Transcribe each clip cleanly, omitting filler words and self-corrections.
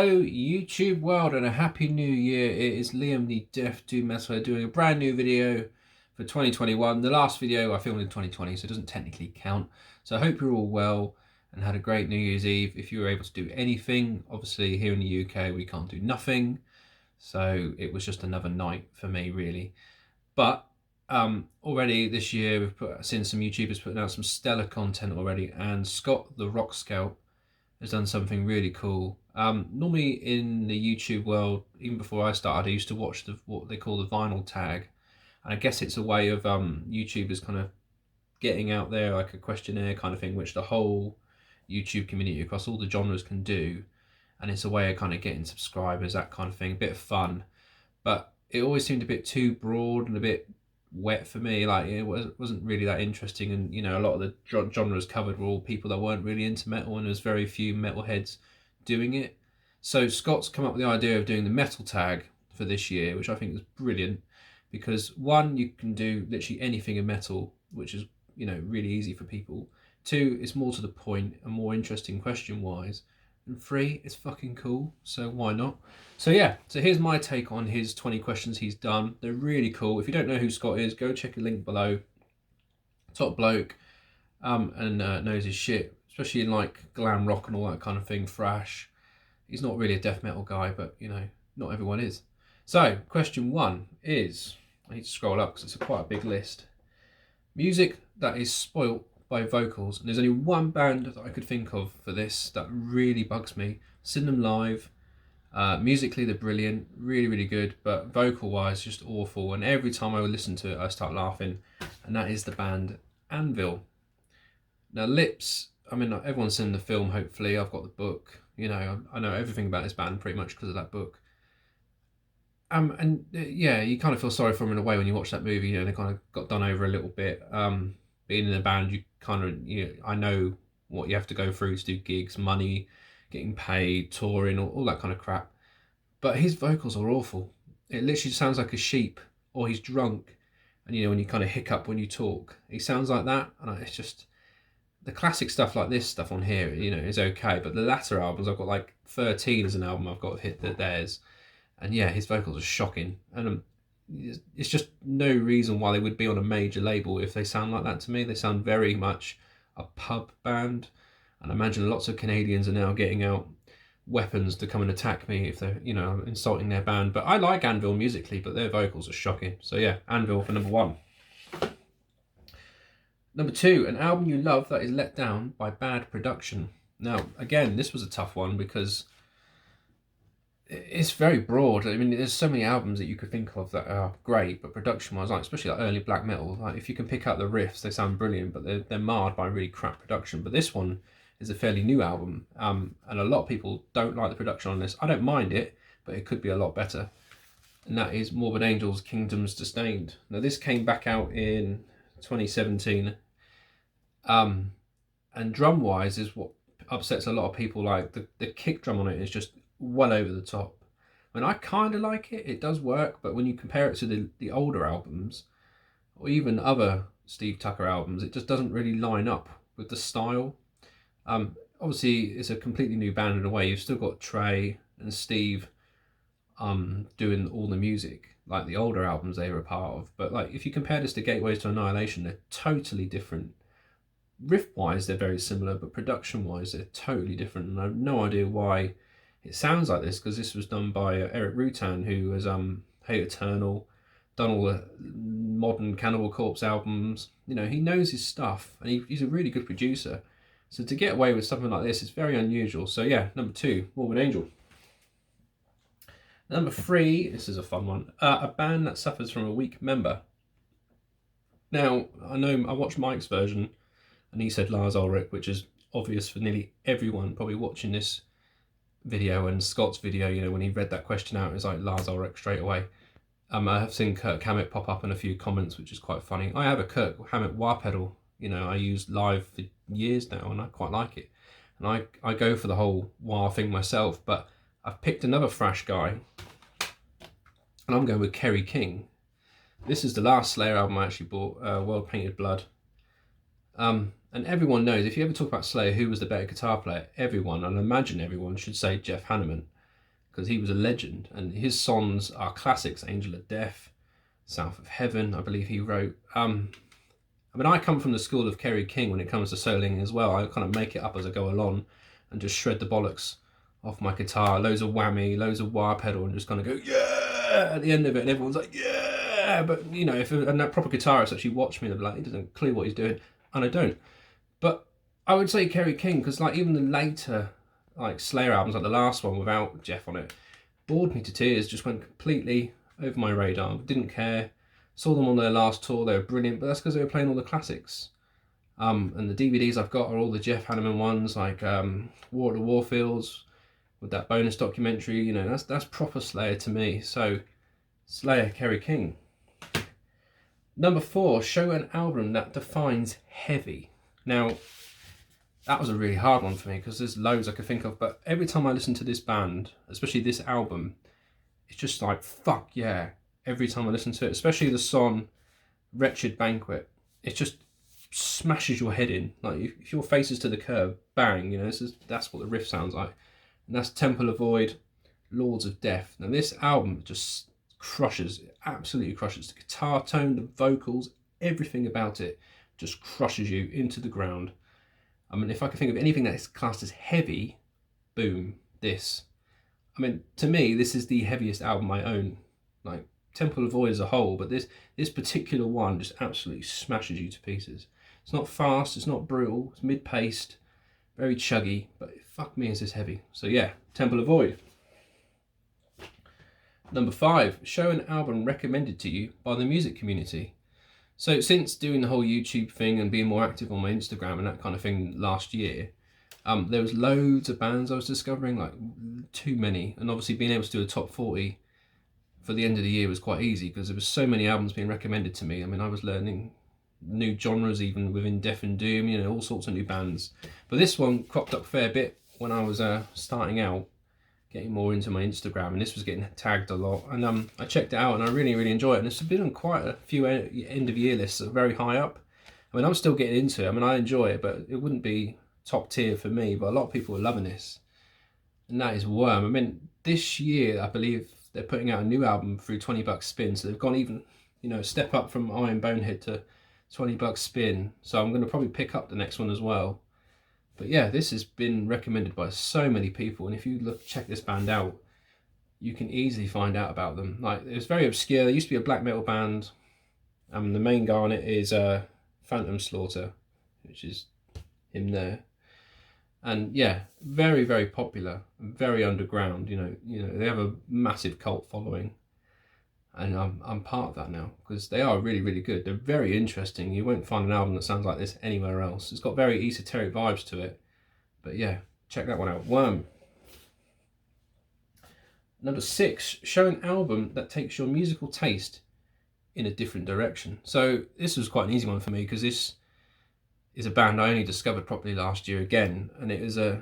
Hello YouTube world and a happy new year. It is Liam the Deaf Doom Metal doing a brand new video for 2021. The last video I filmed in 2020, so it doesn't technically count. So I hope you're all well and had a great New Year's Eve. If you were able to do anything, obviously here in the UK we can't do nothing. So it was just another night for me really. But already this year we've seen some YouTubers putting out some stellar content already, and Scott the Rock Scout has done something really cool. Normally in the YouTube world, even before I started, I used to watch what they call the vinyl tag. And I guess it's a way of YouTubers kind of getting out there like a questionnaire kind of thing, which the whole YouTube community across all the genres can do. And it's a way of kind of getting subscribers, that kind of thing, a bit of fun. But it always seemed a bit too broad and a bit wet for me. Like it wasn't really that interesting, and you know, a lot of the genres covered were all people that weren't really into metal, and there's very few metalheads doing it. So Scott's come up with the idea of doing the metal tag for this year, which I think is brilliant, because one, you can do literally anything in metal, which is, you know, really easy for people. Two, it's more to the point and more interesting question wise. And three, it's fucking cool, so why not? So yeah, so here's my take on his 20 questions he's done. They're really cool. If you don't know who Scott is, go check a link below. Top bloke, and knows his shit, especially in like glam rock and all that kind of thing, thrash. He's not really a death metal guy, but you know, not everyone is. So question one is, I need to scroll up because it's quite a big list. Music that is spoilt by vocals, and there's only one band that I could think of for this that really bugs me. Seen them live. Musically they're brilliant, really good, but vocal wise just awful, and every time I would listen to it I start laughing, and that is the band Anvil. Now Lips, I mean everyone's seen the film, hopefully. I've got the book, you know, I know everything about this band pretty much because of that book. Yeah, you kind of feel sorry for them in a way when you watch that movie. You know, they kind of got done over a little bit. Being in a band, you kind of, you know, I know what you have to go through to do gigs, money, getting paid, touring, all that kind of crap. But his vocals are awful. It literally sounds like a sheep, or he's drunk, and you know, when you kind of hiccup when you talk, he sounds like that. And it's just, the classic stuff like this stuff on here, you know, is okay, but the latter albums, I've got like 13 as an album I've got hit theirs, and yeah, his vocals are shocking, and it's just no reason why they would be on a major label if they sound like that to me. They sound very much a pub band, and I imagine lots of Canadians are now getting out weapons to come and attack me if they're, you know, insulting their band. But I like Anvil musically, but their vocals are shocking. So yeah, Anvil for number one. Number two, an album you love that is let down by bad production. Now, again, this was a tough one because it's very broad. I mean, there's so many albums that you could think of that are great, but production-wise, like especially like early black metal, like if you can pick out the riffs, they sound brilliant, but they're marred by really crap production. But this one is a fairly new album, and a lot of people don't like the production on this. I don't mind it, but it could be a lot better. And that is Morbid Angel's Kingdoms Disdained. Now this came back out in 2017, and drum-wise is what upsets a lot of people. Like the kick drum on it is just well over the top. I mean, I kind of like it, it does work, but when you compare it to the older albums, or even other Steve Tucker albums, it just doesn't really line up with the style. Obviously it's a completely new band in a way. You've still got Trey and Steve doing all the music like the older albums they were a part of, but like if you compare this to Gateways to Annihilation, they're totally different. Riff wise they're very similar, but production wise they're totally different, and I have no idea why it sounds like this, because this was done by Eric Rutan, who has Hate Eternal, done all the modern Cannibal Corpse albums. You know, he knows his stuff, and he's a really good producer. So to get away with something like this is very unusual. So yeah, number two, Morbid Angel. Number three, this is a fun one. A band that suffers from a weak member. Now, I know I watched Mike's version, and he said Lars Ulrich, which is obvious for nearly everyone probably watching this video, and Scott's video, you know, when he read that question out, it was like Lars Ulrich straight away. I have seen Kirk Hammett pop up in a few comments, which is quite funny. I have a Kirk Hammett wah pedal, you know, I use live for years now, and I quite like it. And I go for the whole wah thing myself, but I've picked another thrash guy, and I'm going with Kerry King. This is the last Slayer album I actually bought, World Painted Blood. And everyone knows, if you ever talk about Slayer, who was the better guitar player, everyone, and I imagine everyone, should say Jeff Hanneman. because he was a legend, and his songs are classics. Angel of Death, South of Heaven, I believe he wrote. I mean, I come from the school of Kerry King when it comes to soloing as well. I kind of make it up as I go along and just shred the bollocks off my guitar, loads of whammy, loads of wah pedal, and just kind of go, yeah, at the end of it, and everyone's like, yeah. But, you know, if that proper guitarist actually watched me, they'd be like, he doesn't clue what he's doing, and I don't. But I would say Kerry King, because like even the later like Slayer albums, like the last one without Jeff on it, bored me to tears, just went completely over my radar, didn't care. Saw them on their last tour, they were brilliant, but that's because they were playing all the classics. And the DVDs I've got are all the Jeff Hanneman ones, like War of the Warfields, with that bonus documentary. You know, that's proper Slayer to me. So Slayer, Kerry King. Number 4, show an album that defines heavy. Now, that was a really hard one for me because there's loads I could think of, but every time I listen to this band, especially this album, it's just like, fuck yeah, every time I listen to it, especially the song Wretched Banquet. It just smashes your head in. Like, if your face is to the curb, bang, you know, that's what the riff sounds like. And that's Temple of Void, Lords of Death. Now this album just crushes, absolutely crushes. The guitar tone, the vocals, everything about it just crushes you into the ground. I mean, if I could think of anything that is classed as heavy, boom, this. I mean, to me, this is the heaviest album I own. Like, Temple of Void as a whole, but this particular one just absolutely smashes you to pieces. It's not fast, it's not brutal, it's mid-paced, very chuggy, but fuck me, is this heavy. So yeah, Temple of Void. Number 5, show an album recommended to you by the music community. So since doing the whole YouTube thing and being more active on my Instagram and that kind of thing last year, there was loads of bands I was discovering, like too many. And obviously being able to do a top 40 for the end of the year was quite easy because there was so many albums being recommended to me. I mean, I was learning new genres even within Death and Doom, you know, all sorts of new bands. But this one cropped up a fair bit when I was starting out, getting more into my Instagram, and this was getting tagged a lot. And I checked it out and I really, really enjoy it. And it's been on quite a few end of year lists that are very high up. I mean, I'm still getting into it. I mean, I enjoy it, but it wouldn't be top tier for me. But a lot of people are loving this. And that is Worm. I mean, this year, I believe they're putting out a new album through 20 Bucks Spin. So they've gone even, you know, a step up from Iron Bonehead to 20 Bucks Spin. So I'm going to probably pick up the next one as well. But yeah, this has been recommended by so many people, and if you check this band out, you can easily find out about them. Like, it's very obscure. There used to be a black metal band, and the main guy on it is Phantom Slaughter, which is him there. And yeah, very, very popular, very underground. You know, they have a massive cult following, and I'm part of that now because they are really, really good. They're very interesting. You won't find an album that sounds like this anywhere else. It's got very esoteric vibes to it. But yeah, check that one out. Worm. Number 6, show an album that takes your musical taste in a different direction. So this was quite an easy one for me because this is a band I only discovered properly last year again, and it is a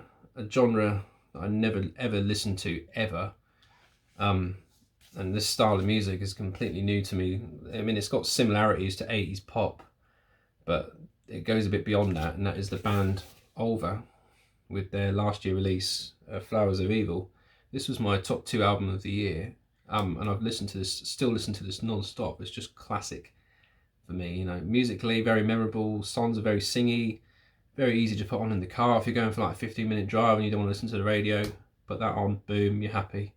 genre that I never ever listened to ever. And this style of music is completely new to me. I mean, it's got similarities to 80s pop, but it goes a bit beyond that, and that is the band Ulver with their last year release, Flowers of Evil. This was my top 2 album of the year, and I've listened to this, still listen to this non-stop. It's just classic for me, you know, musically very memorable, songs are very singy, very easy to put on in the car if you're going for like a 15-minute drive and you don't want to listen to the radio. Put that on, boom, you're happy.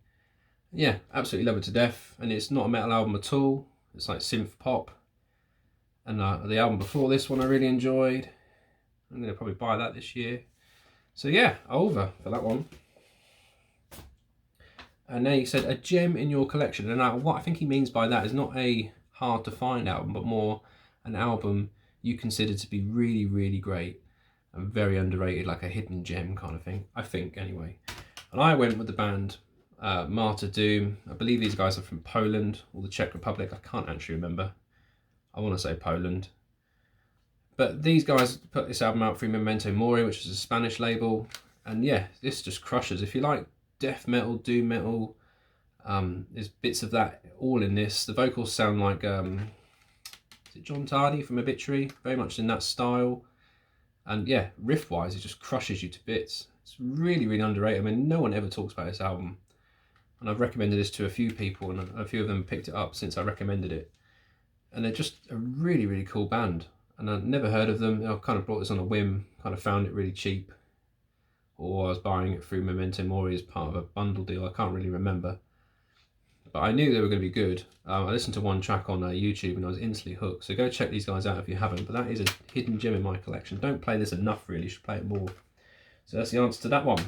Yeah, absolutely love it to death, and it's not a metal album at all. It's like synth pop. And the album before this one I really enjoyed. I'm going to probably buy that this year. So yeah, Ulver for that one. And now you said a gem in your collection. And what I think he means by that is not a hard to find album, but more an album you consider to be really, really great and very underrated, like a hidden gem kind of thing, I think anyway. And I went with the band Martyr Doom. I believe these guys are from Poland or the Czech Republic. I can't actually remember. I want to say Poland. But these guys put this album out through Memento Mori, which is a Spanish label. And yeah, this just crushes. If you like death metal, doom metal, there's bits of that all in this. The vocals sound like, is it John Tardy from Obituary? Very much in that style. And yeah, riff-wise, it just crushes you to bits. It's really, really underrated. I mean, no one ever talks about this album. and I've recommended this to a few people, and a few of them picked it up since I recommended it. And they're just a really, really cool band. And I'd never heard of them. I kind of brought this on a whim, kind of found it really cheap, or I was buying it through Memento Mori as part of a bundle deal. I can't really remember, but I knew they were going to be good. I listened to one track on YouTube and I was instantly hooked. So go check these guys out if you haven't. But that is a hidden gem in my collection. Don't play this enough, really. You should play it more. So that's the answer to that one.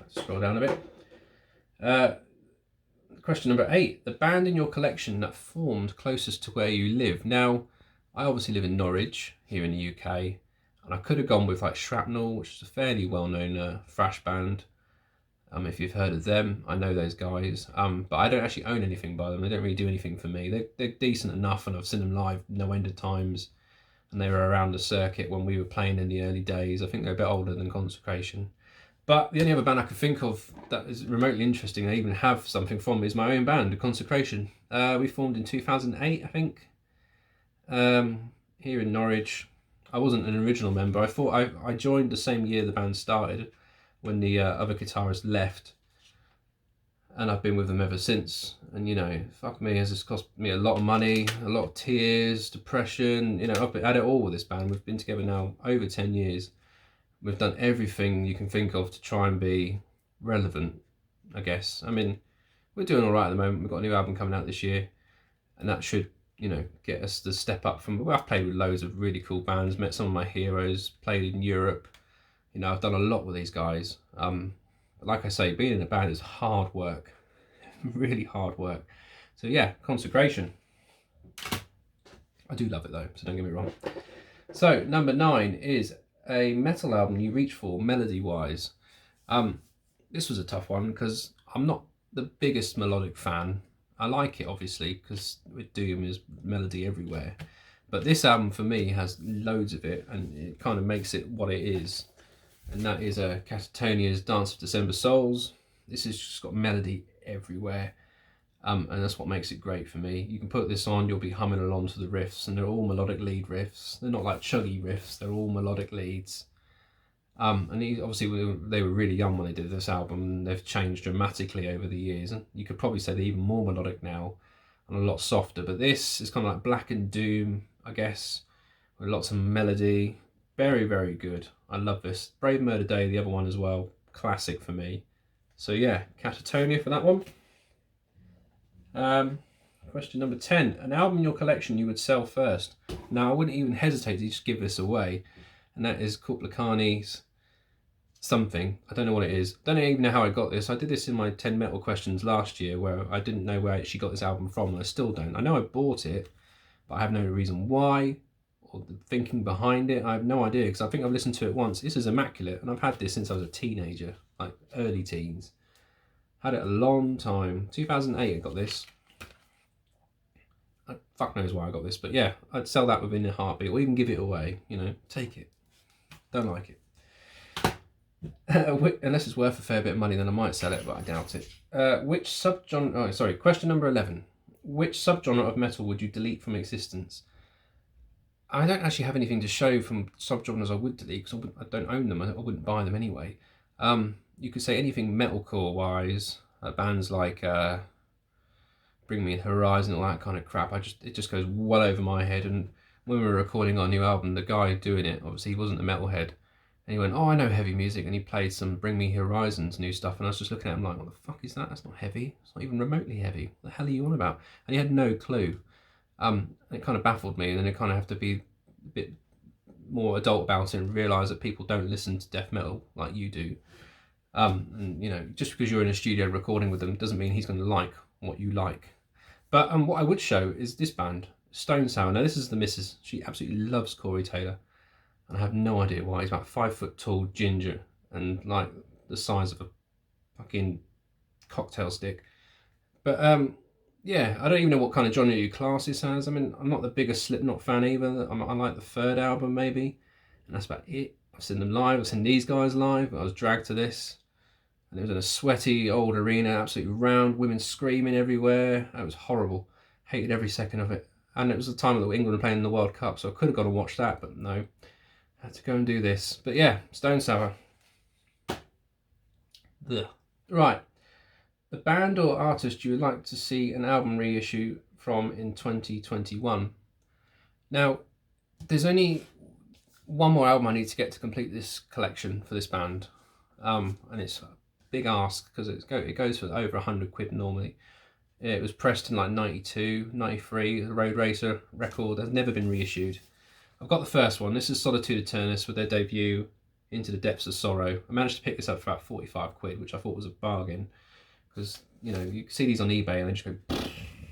Let's scroll down a bit. Question number 8. The band in your collection that formed closest to where you live. Now, I obviously live in Norwich, here in the UK. And I could have gone with like Shrapnel, which is a fairly well-known thrash band. If you've heard of them, I know those guys. But I don't actually own anything by them. They don't really do anything for me. They're decent enough, and I've seen them live no end of times. And they were around the circuit when we were playing in the early days. I think they're a bit older than Consecration. But the only other band I could think of that is remotely interesting, I even have something from, is my own band, Consecration. We formed in 2008, I think, here in Norwich. I wasn't an original member. I joined the same year the band started, when the other guitarist left, and I've been with them ever since. And you know, fuck me, has this cost me a lot of money, a lot of tears, depression. You know, I've had it all with this band. We've been together now over 10 years. We've done everything you can think of to try and be relevant, I guess. I mean, we're doing all right at the moment. We've got a new album coming out this year, and that should, you know, get us the step up from. Well, I've played with loads of really cool bands, met some of my heroes, played in Europe. You know, I've done a lot with these guys. Like I say, being in a band is hard work, really hard work. So yeah, Consecration. I do love it though, so don't get me wrong. So number 9 is a metal album you reach for melody-wise. This was a tough one because I'm not the biggest melodic fan. I like it obviously because with Doom is melody everywhere, but this album for me has loads of it, and it kind of makes it what it is. And that is Catatonia's Dance of December Souls. This has just got melody everywhere, and that's what makes it great for me. You can put this on, you'll be humming along to the riffs, and they're all melodic lead riffs. They're not like chuggy riffs, they're all melodic leads. And obviously they were really young when they did this album, and they've changed dramatically over the years. And you could probably say they're even more melodic now, and a lot softer. But this is kind of like Black and Doom, I guess, with lots of melody. Very, very good. I love this. Brave Murder Day, the other one as well. Classic for me. So yeah, Catatonia for that one. Question number 10. An album in your collection you would sell first. Now, I wouldn't even hesitate to just give this away. And that is Kuplikani's something. I don't know what it is. Don't even know how I got this. I did this in my 10 metal questions last year, where I didn't know where she got this album from, and I still don't. I know I bought it, but I have no reason why, or the thinking behind it. I have no idea, because I think I've listened to it once. This is immaculate, and I've had this since I was a teenager, like early teens. Had it a long time. 2008 I got this. Fuck knows why I got this, but yeah, I'd sell that within a heartbeat, or even give it away, you know, take it. Don't like it. Unless it's worth a fair bit of money, then I might sell it, but I doubt it. Question number 11. Which subgenre of metal would you delete from existence? I don't actually have anything to show from subgenres I would delete, because I don't own them. I wouldn't buy them anyway. You could say anything metalcore wise, bands like Bring Me Horizon, all that kind of crap. It just goes well over my head. And when we were recording our new album, the guy doing it, obviously he wasn't a metalhead, and he went, "Oh, I know heavy music," and he played some Bring Me Horizon's new stuff, and I was just looking at him like, "What the fuck is that? That's not heavy. It's not even remotely heavy. What the hell are you on about?" And he had no clue. It kind of baffled me, and then I kind of have to be a bit more adult about it and realise that people don't listen to death metal like you do. And you know, just because you're in a studio recording with them doesn't mean he's going to like what you like. But what I would show is this band, Stone Sour. Now this is the missus. She absolutely loves Corey Taylor, and I have no idea why. He's about 5 foot tall, ginger, and like the size of a fucking cocktail stick. But yeah, I don't even know what kind of genre you class this as. I mean, I'm not the biggest Slipknot fan either. I like the third album maybe, and that's about it. I've seen them live. I've seen these guys live. I was dragged to this, and it was in a sweaty old arena, absolutely round, women screaming everywhere. It was horrible. Hated every second of it. And it was the time that England were playing in the World Cup, so I could have gone and watched that, but no. I had to go and do this. But yeah, Stone Sour. Ugh. Right. the band or artist you would like to see an album reissue from in 2021. Now, there's only one more album I need to get to complete this collection for this band, and it's a big ask because it goes for over £100 normally. It was pressed in like 92, 93, the Road Racer record has never been reissued. I've got the first one. This is Solitude Aeternus with their debut, Into the Depths of Sorrow. I managed to pick this up for about £45, which I thought was a bargain, because you know you see these on eBay and they just go,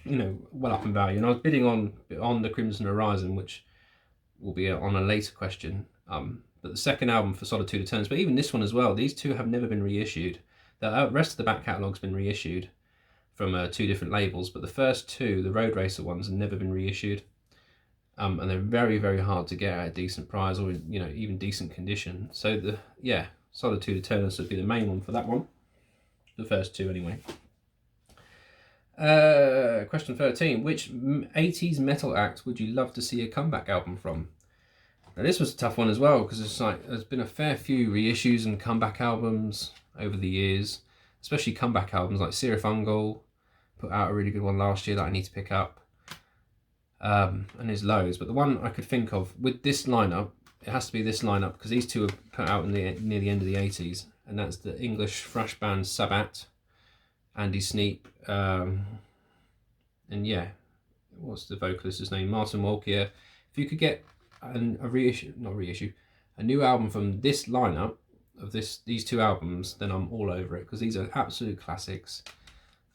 you know, well up in value. And I was bidding on the Crimson Horizon, which will be on a later question. But the second album for Solitude Aeternus, but even this one as well, these two have never been reissued. The rest of the back catalogue's been reissued from 2 different labels, but the first 2, the Road Racer ones, have never been reissued. And they're very, very hard to get at a decent price, or you know, even decent condition. So Solitude Aeternus would be the main one for that one. The first 2 anyway. Question 13. Which 80s metal act would you love to see a comeback album from? Now this was a tough one as well, because it's like there's been a fair few reissues and comeback albums over the years, especially comeback albums like Fungal put out a really good one last year that I need to pick up. And there's loads, but the one I could think of with this lineup, it has to be this lineup, because these two were put out near the end of the 80s, and that's the English thrash band Sabbath, Andy Sneap, and yeah, what's the vocalist's name? Martin Walkier. If you could get a new album from this lineup of these 2 albums, then I'm all over it, because these are absolute classics.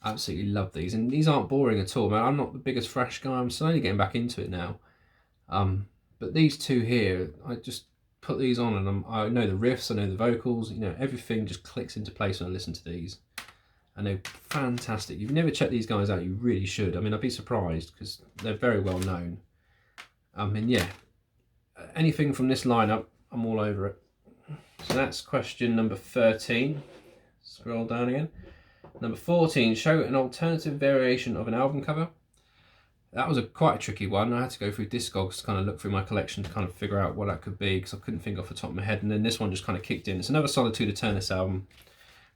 Absolutely love these, and these aren't boring at all, man. I'm not the biggest thrash guy. I'm slowly getting back into it now. But these 2 here, I just put these on, and I know the riffs, I know the vocals. You know, everything just clicks into place when I listen to these, and they're fantastic. If you've never checked these guys out, you really should. I mean, I'd be surprised because they're very well known. And yeah, anything from this lineup, I'm all over it. So that's question number 13. Scroll down again. Number 14, show an alternative variation of an album cover. That was quite a tricky one. I had to go through Discogs to kind of look through my collection to kind of figure out what that could be, because I couldn't think off the top of my head. And then this one just kind of kicked in. It's another Solitude Aeternus album.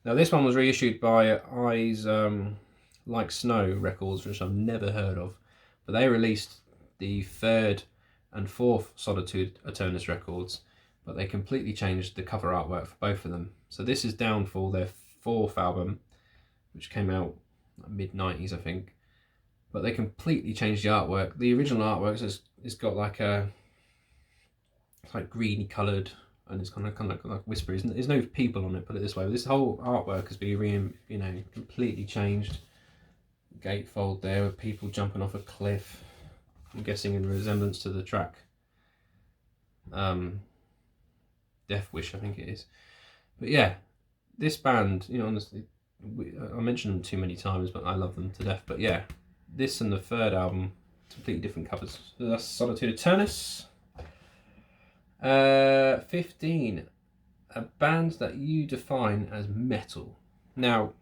Now this one was reissued by Eyes Like Snow Records, which I've never heard of. But they released the 3rd and 4th Solitude Aeternus records, but they completely changed the cover artwork for both of them. So this is Downfall, their 4th album, which came out mid-90s, I think. But they completely changed the artwork. The original artwork it's got like it's like greeny coloured, and it's kind of like whispery. There's no people on it, put it this way. But this whole artwork has been completely changed. Gatefold there with people jumping off a cliff. I'm guessing in resemblance to the track Death Wish, I think it is. But yeah, this band, you know, honestly, I mentioned them too many times, but I love them to death. But yeah, this and the 3rd album, completely different covers. So that's Solitude Aeternus. 15, a band that you define as metal. Now,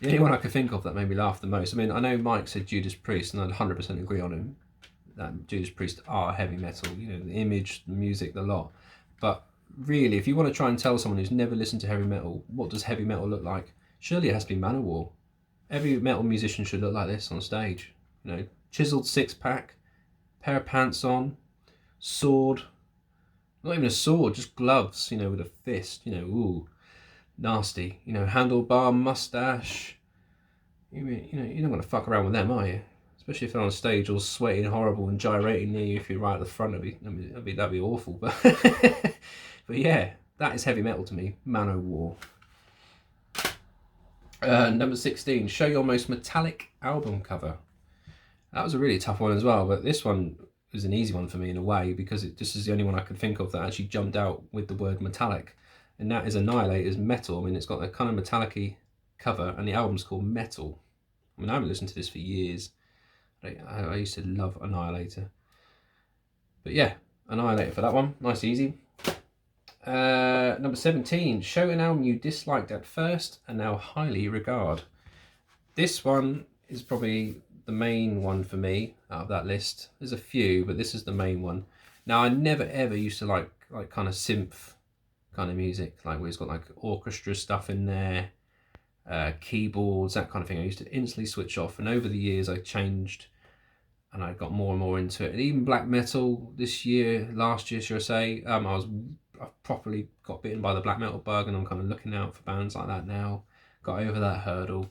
the only one I could think of that made me laugh the most, I mean, I know Mike said Judas Priest, and I'd 100% agree on him, that Judas Priest are heavy metal, you know, the image, the music, the lot. But really, if you want to try and tell someone who's never listened to heavy metal, what does heavy metal look like? Surely it has to be Manowar. Every metal musician should look like this on stage. You know, chiseled 6-pack, pair of pants on, sword, not even a sword, just gloves, you know, with a fist, you know, ooh, nasty. You know, handlebar, mustache. You know, you're not going to fuck around with them, are you? Especially if they're on stage all sweaty and horrible and gyrating near you. If you're right at the front, that'd be awful. But but yeah, that is heavy metal to me. Manowar. Number 16, show your most metallic album cover. That was a really tough one as well, but this one was an easy one for me in a way, because this is the only one I could think of that actually jumped out with the word metallic, and that is Annihilator's Metal. I mean, it's got a kind of metallic-y cover, and the album's called Metal. I mean, I haven't listened to this for years. I used to love Annihilator. But yeah, Annihilator for that one. Nice, easy. Number 17, show an album you disliked at first and now highly regard. This one is probably the main one for me out of that list. There's a few, but this is the main one. Now, I never ever used to like kind of synth kind of music, like where it's got like orchestra stuff in there, keyboards, that kind of thing. I used to instantly switch off, and over the years I changed and I got more and more into it. And even black metal last year should I say, I properly got bitten by the black metal bug, and I'm kind of looking out for bands like that now. Got over that hurdle.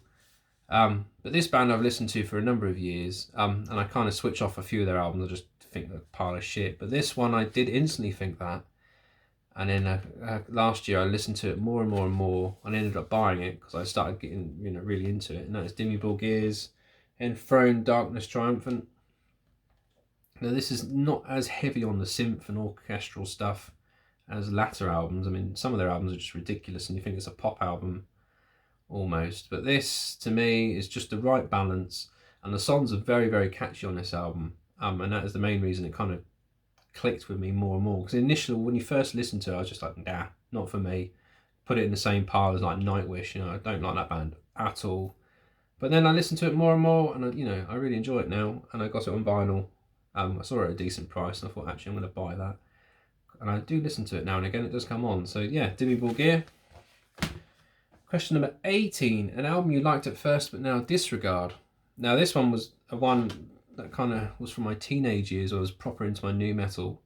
But this band I've listened to for a number of years, and I kind of switch off a few of their albums. I just think they're a pile of shit. But this one I did instantly think that. And then last year I listened to it more and more and more, and ended up buying it because I started getting really into it. And that is Dimi Enthroned, Darkness Triumphant. Now this is not as heavy on the synth and orchestral stuff as latter albums. I mean, some of their albums are just ridiculous and you think it's a pop album almost. But this, to me, is just the right balance. And the songs are very, very catchy on this album. And that is the main reason it kind of clicked with me more and more. Because initially, when you first listened to it, I was just like, nah, not for me. Put it in the same pile as like Nightwish. I don't like that band at all. But then I listened to it more and more, and I really enjoy it now. And I got it on vinyl. I saw it at a decent price, and I thought, actually, I'm going to buy that. And I do listen to it now and again. It does come on. So yeah, Dimi Borgir. Question number 18. An album you liked at first, but now disregard. Now this one was a one that kind of was from my teenage years. I was proper into my new metal.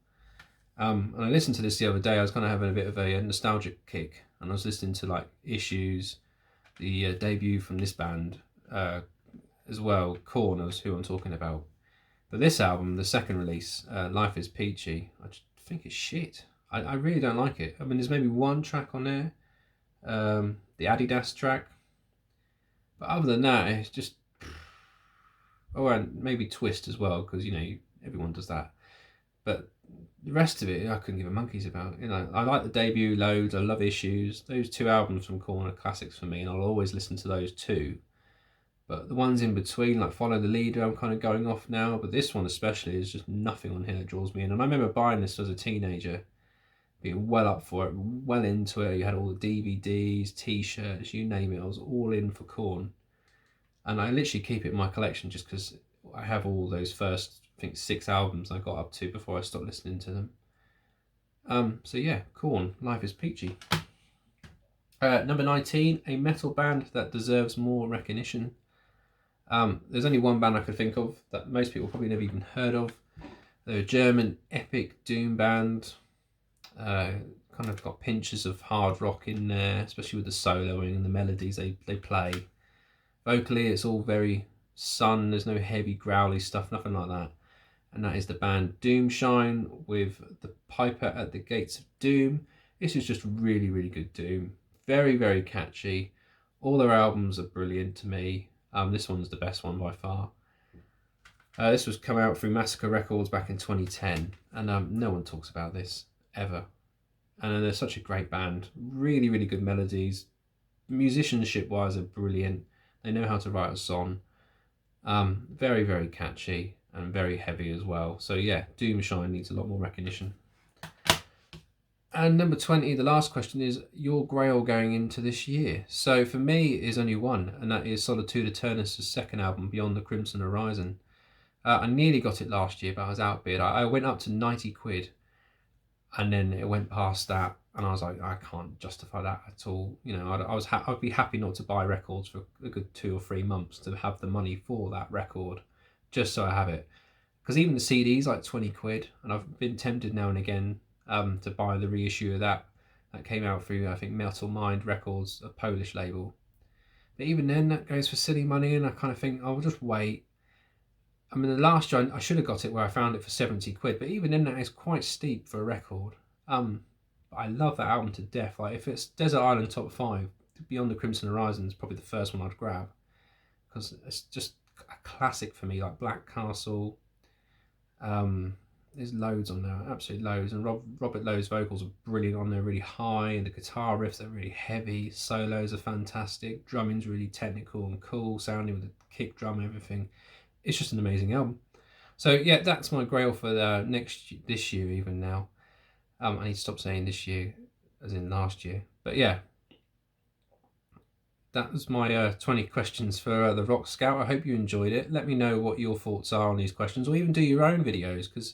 And I listened to this the other day. I was kind of having a bit of a nostalgic kick. And I was listening to like Issues, the debut from this band as well. Korn is who I'm talking about. But this album, the second release, Life is Peachy, I just think it's shit. I really don't like it. I mean, there's maybe one track on there, the Adidas track. But other than that, it's just... Oh, and maybe Twist as well, because, everyone does that. But the rest of it, I couldn't give a monkey's about. I like the debut loads, I love Issues. Those two albums from Korn are classics for me, and I'll always listen to those too. But the ones in between, like Follow the Leader, I'm kind of going off now. But this one especially is just nothing on here that draws me in. And I remember buying this as a teenager, being well up for it, well into it. You had all the DVDs, T-shirts, you name it. I was all in for Korn. And I literally keep it in my collection just because I have all those first, I think, 6 albums I got up to before I stopped listening to them. So yeah, Korn, Life is Peachy. Number 19, a metal band that deserves more recognition. There's only one band I could think of that most people probably never even heard of. They're a German epic doom band. Kind of got pinches of hard rock in there, especially with the soloing and the melodies they play. Vocally, it's all very sun. There's no heavy growly stuff, nothing like that. And that is the band Doomshine with The Piper at the Gates of Doom. This is just really, really good doom. Very, very catchy. All their albums are brilliant to me. This one's the best one by far. This was come out through Massacre Records back in 2010, and no one talks about this ever. And they're such a great band. Really, really good melodies. Musicianship-wise, are brilliant. They know how to write a song. Very, very catchy and very heavy as well. So yeah, Doomshine needs a lot more recognition. And number 20, the last question is your grail going into this year. So for me, it is only one, and that is Solitude Aeternus' second album, Beyond the Crimson Horizon. I nearly got it last year, but I was outbid. I went up to 90 quid, and then it went past that, and I was like, I can't justify that at all. I'd be happy not to buy records for a good 2 or 3 months to have the money for that record, just so I have it. Because even the CD's like 20 quid, and I've been tempted now and again to buy the reissue of that came out through, I think, Metal Mind Records, a Polish label. But even then, that goes for silly money, and I kind of think, I'll just wait. I mean, the last year I should have got it where I found it for 70 quid, but even then that is quite steep for a record. I love that album to death. Like, if it's Desert Island Top 5, Beyond the Crimson Horizon is probably the first one I'd grab, because it's just a classic for me, like Black Castle. There's loads on there, absolutely loads, and Robert Lowe's vocals are brilliant on there, really high, and the guitar riffs are really heavy, solos are fantastic, drumming's really technical and cool sounding with the kick drum and everything. It's just an amazing album. So yeah, that's my grail for this year even now. I need to stop saying this year as in last year, but yeah, that was my 20 questions for the Rock Scout. I hope you enjoyed it. Let me know what your thoughts are on these questions, or even do your own videos, because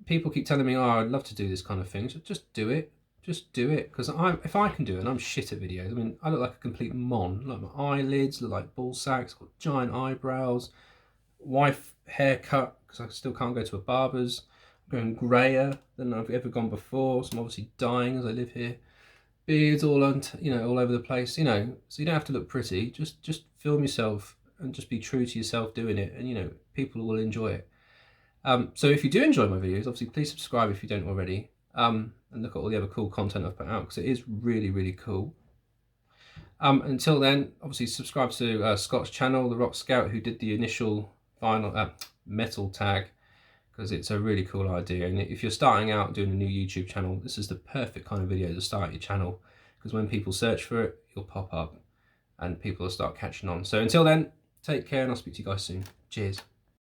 people keep telling me, oh, I'd love to do this kind of thing. So just do it. just do it, because if I can do it, and I'm shit at videos. I mean, I look like a complete mon. Like my eyelids look like ball sacks, got giant eyebrows, wife haircut because I still can't go to a barber's. I'm going greyer than I've ever gone before, so I'm obviously dying as I live here. Beards all all over the place, so you don't have to look pretty. Just film yourself and just be true to yourself doing it, and people will enjoy it. So if you do enjoy my videos, obviously please subscribe if you don't already, and look at all the other cool content I've put out, because it is really, really cool. Until then, obviously subscribe to Scott's channel, The Rock Scout, who did the initial vinyl metal tag, because it's a really cool idea. And if you're starting out doing a new YouTube channel, this is the perfect kind of video to start your channel, because when people search for it, you'll pop up and people will start catching on. So until then, take care, and I'll speak to you guys soon. Cheers.